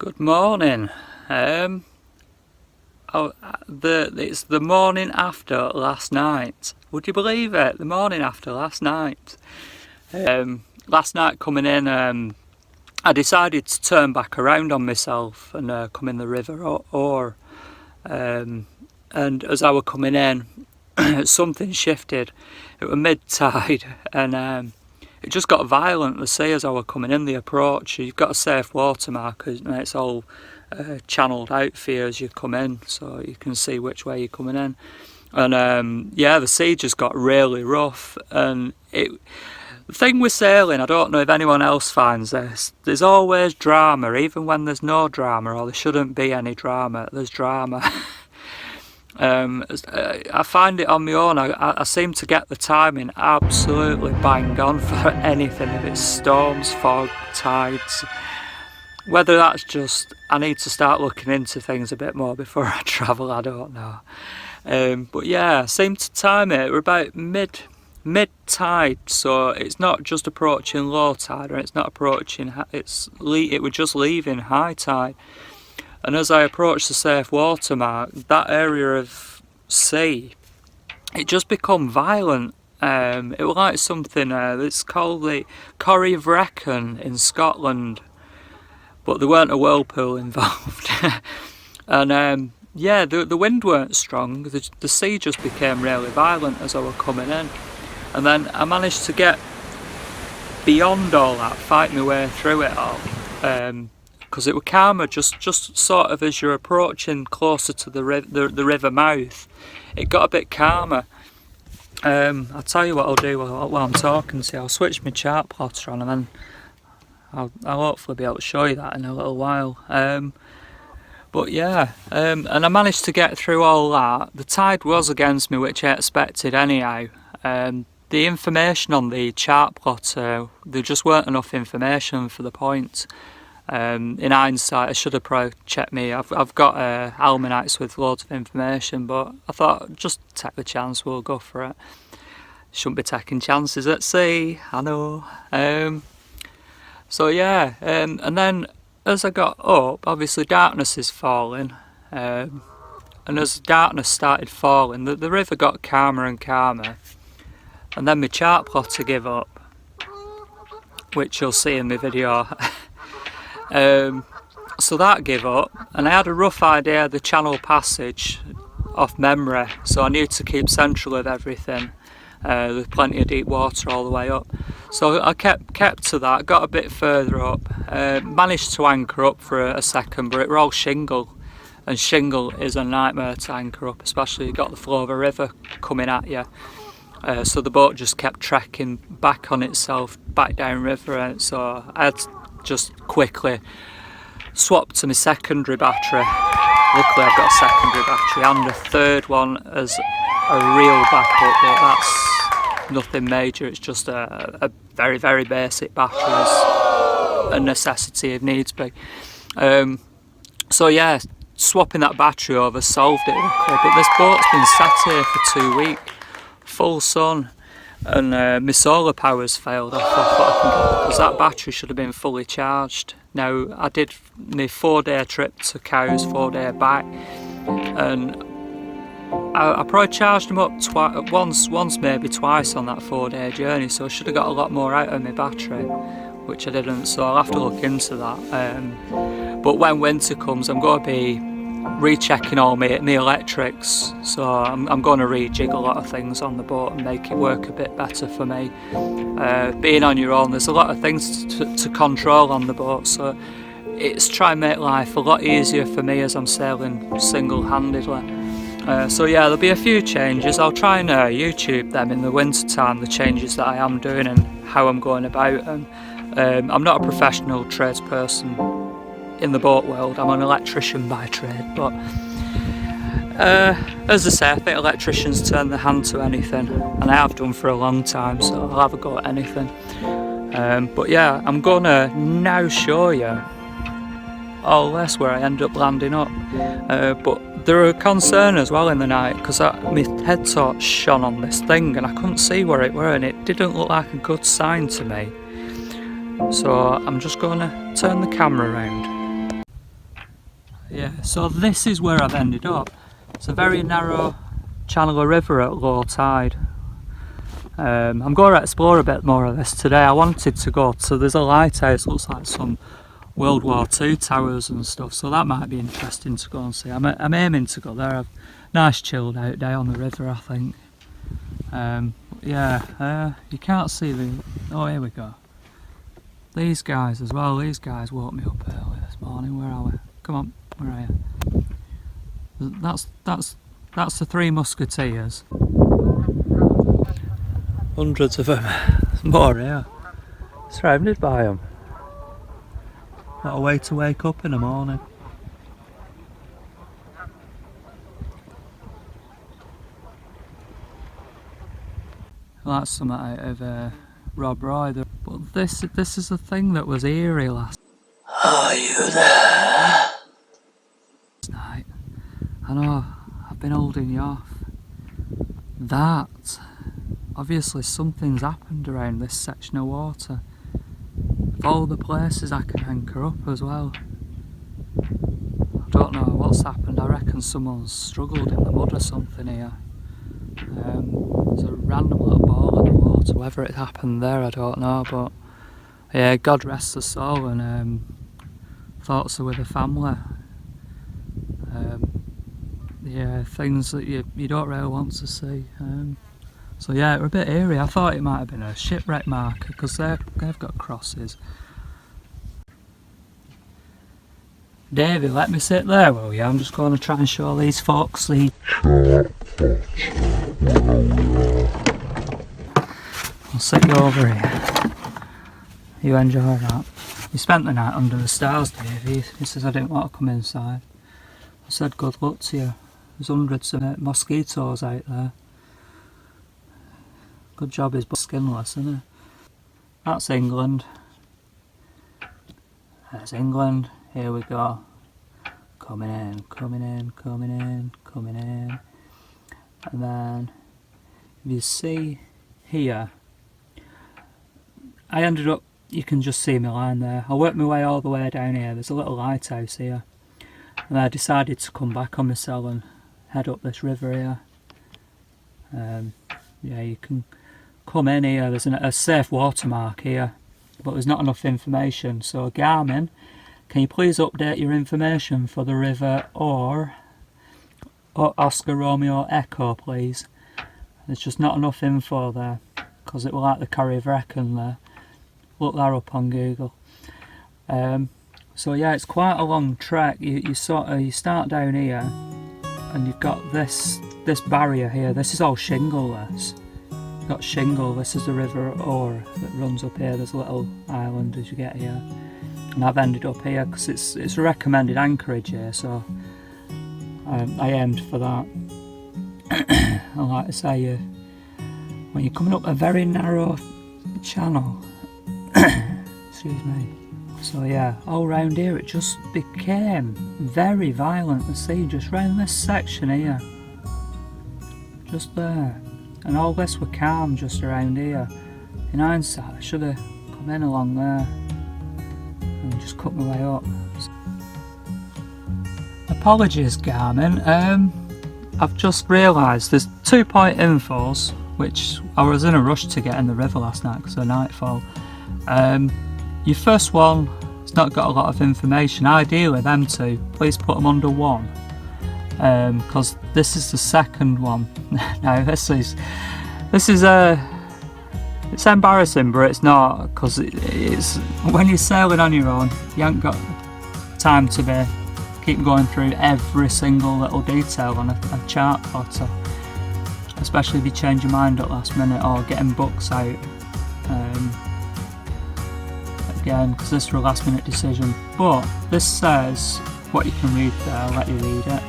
Good morning. It's the morning after last night. Would you believe it? The morning after last night. Last night coming in, I decided to turn back around on myself and come in the river or and as I were coming in, something shifted. It was mid-tide and it just got violent, the sea, as I were coming in the approach. You've got a safe watermark and it's all channelled out for you as you come in, so you can see which way you're coming in. And yeah, the sea just got really rough. And the thing with sailing, I don't know if anyone else finds this, there's always drama, even when there's no drama, or there shouldn't be any drama, there's drama. I find it on my own, I seem to get the timing absolutely bang on for anything, if it's storms, fog, tides. Whether that's just I need to start looking into things a bit more before I travel, I don't know. But yeah, I seem to time it, we're about mid-tide, so it's not just approaching low tide, or it's not approaching, it was just leaving high tide. And as I approached the safe watermark, that area of sea, it just become violent. It was like something that's called the Corrie of Wrekin in Scotland, but there weren't a whirlpool involved. And yeah, the wind weren't strong, the sea just became really violent as I were coming in. And then I managed to get beyond all that, fight my way through it all. Because it was calmer, just sort of as you're approaching closer to the river mouth, it got a bit calmer. I'll tell you what I'll do while I'm talking to you. I'll switch my chart plotter on and then I'll hopefully be able to show you that in a little while. But yeah, and I managed to get through all that. The tide was against me, which I expected anyhow. The information on the chart plotter, there just weren't enough information for the point. In hindsight, I should have probably checked me. I've got almanacs with loads of information, but I thought just take the chance, we'll go for it. Shouldn't be taking chances at sea, I know. So yeah, and then as I got up, obviously darkness is falling, and as darkness started falling, the river got calmer and calmer, and then my chart plotter gave up, which you'll see in my video. So that gave up, and I had a rough idea of the channel passage off memory, so I knew to keep central of everything. There's plenty of deep water all the way up, so I kept to that, got a bit further up, managed to anchor up for a second, but it were all shingle, and shingle is a nightmare to anchor up, especially you got the flow of a river coming at you. So the boat just kept trekking back on itself, back down river, and so I had to just quickly swapped to my secondary battery. Luckily I've got a secondary battery and a third one as a real backup, but that's nothing major, it's just a very, very basic battery as a necessity if needs be. So yeah, swapping that battery over solved it luckily, but this boat's been sat here for 2 weeks, full sun, and my solar power's failed off what I can get, because that battery should have been fully charged. Now I did my 4-day trip to Cows, 4-day back, and I probably charged them up once maybe twice on that 4-day journey, so I should have got a lot more out of my battery, which I didn't, so I'll have to look into that. But when winter comes, I'm going to be rechecking all my electrics, so I'm going to rejig a lot of things on the boat and make it work a bit better for me. Being on your own, there's a lot of things to control on the boat, so it's trying to make life a lot easier for me as I'm sailing single-handedly. So yeah, there'll be a few changes. I'll try and YouTube them in the winter time, the changes that I am doing and how I'm going about them. I'm not a professional tradesperson in the boat world, I'm an electrician by trade, but as I say, I think electricians turn their hand to anything, and I have done for a long time, so I'll have a go at anything. But yeah, I'm gonna now show you all this where I end up landing up, but there are a concern as well in the night, because my head torch shone on this thing and I couldn't see where it were, and it didn't look like a good sign to me. So I'm just gonna turn the camera around. Yeah, so this is where I've ended up. It's a very narrow channel of river at low tide. I'm going to explore a bit more of this today. I wanted to go to, there's a lighthouse, looks like some World War II towers and stuff, so that might be interesting to go and see. I'm aiming to go there. Nice chilled out day on the river, I think. Yeah, you can't see the, oh here we go. These guys as well, these guys woke me up early this morning. Where are we? Come on, where are you? That's the Three Musketeers. Hundreds of them. There's more here. Surrounded by them. What a way to wake up in the morning. Well, that's something out of Rob Roy. But this is the thing that was eerie last night. I know, I've been holding you off. That, obviously something's happened around this section of water. Of all the places I can anchor up as well. I don't know what's happened. I reckon someone's struggled in the mud or something here. There's a random little ball in the water. Whether it happened there, I don't know, but yeah, God rest the soul, and thoughts are with the family. Yeah, things that you don't really want to see. So yeah, it was a bit eerie. I thought it might have been a shipwreck marker because they've got crosses. Davey, let me sit there, will you? I'm just going to try and show these folks the... I'll sit you over here. You enjoy that. You spent the night under the stars, Davey. He says I didn't want to come inside. I said good luck to you. There's hundreds of mosquitoes out there. Good job he's skinless, isn't it? That's England. There's England. Here we go. Coming in, coming in, coming in, coming in. And then, if you see here, I ended up, you can just see my line there. I worked my way all the way down here. There's a little lighthouse here. And I decided to come back on myself and head up this river here. Yeah, you can come in here. There's a safe watermark here, but there's not enough information. So Garmin, can you please update your information for the river or Oscar Romeo Echo, please? There's just not enough info there because it will like the Corryvreckan there. Look that up on Google. So yeah, it's quite a long trek. You start down here, and you've got this barrier here. This is all shingle. You've got shingle. This is the River Orr that runs up here. There's a little island as you get here, and I've ended up here because it's a recommended anchorage here. So I aimed for that. And like I say, when you're coming up a very narrow channel, excuse me. So yeah, all round here it just became very violent. The sea just round this section here, just there, and all this were calm just around here. In hindsight, I should have come in along there and just cut my way up. Apologies, Garmin. I've just realised there's 2-point infos, which I was in a rush to get in the river last night because of nightfall. Your first one, it's not got a lot of information. Ideally, them two, please put them under 1, because this is the second one. Now this is it's embarrassing, but it's not, because it's when you're sailing on your own, you haven't got time to keep going through every single little detail on a chart plotter, especially if you change your mind at last minute or getting books out. Again, because this is a last minute decision, but this says what you can read there. I'll let you read it.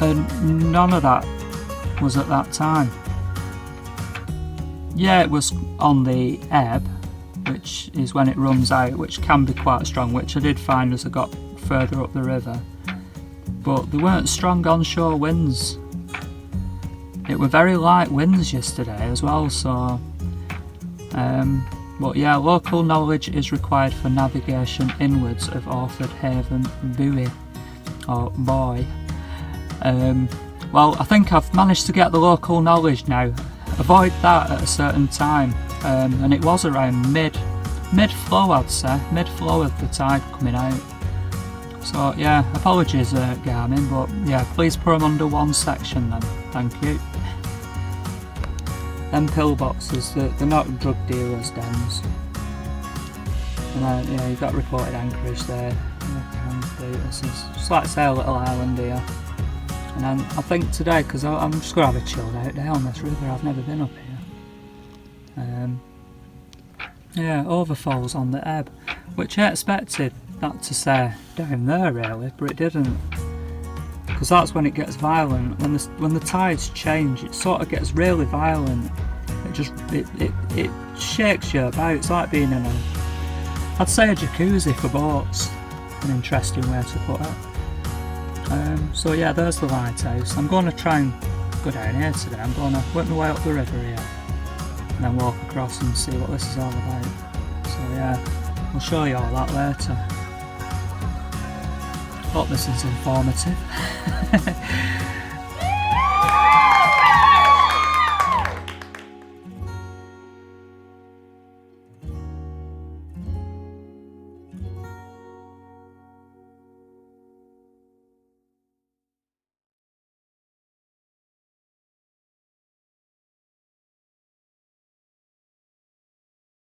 And none of that was at that time. Yeah, it was on the ebb, which is when it runs out, which can be quite strong, which I did find as I got further up the river, but there weren't strong onshore winds. It were very light winds yesterday as well, so But yeah, local knowledge is required for navigation inwards of Orford Haven Buoy, or Boy. Well, I think I've managed to get the local knowledge now. Avoid that at a certain time, and it was around mid-flow, I'd say, mid-flow of the tide coming out. So yeah, apologies Garmin, but yeah, please put them under one section then, thank you. Them pillboxes, they're not drug dealers' dens. And then, yeah, you've got reported anchorage there. This is just like say a little island here. And then I think today, because I'm just going to have a chilled out day on this river, I've never been up here. Yeah, overfalls on the ebb, which I expected that to say down there really, but it didn't. Because that's when it gets violent. When the tides change, it sort of gets really violent. It shakes you about. It's like being in I'd say a jacuzzi for boats. An interesting way to put it. So yeah, there's the lighthouse. I'm going to try and go down here today. I'm going to work my way up the river here, and then walk across and see what this is all about. So yeah, I'll show you all that later. Hope this is informative.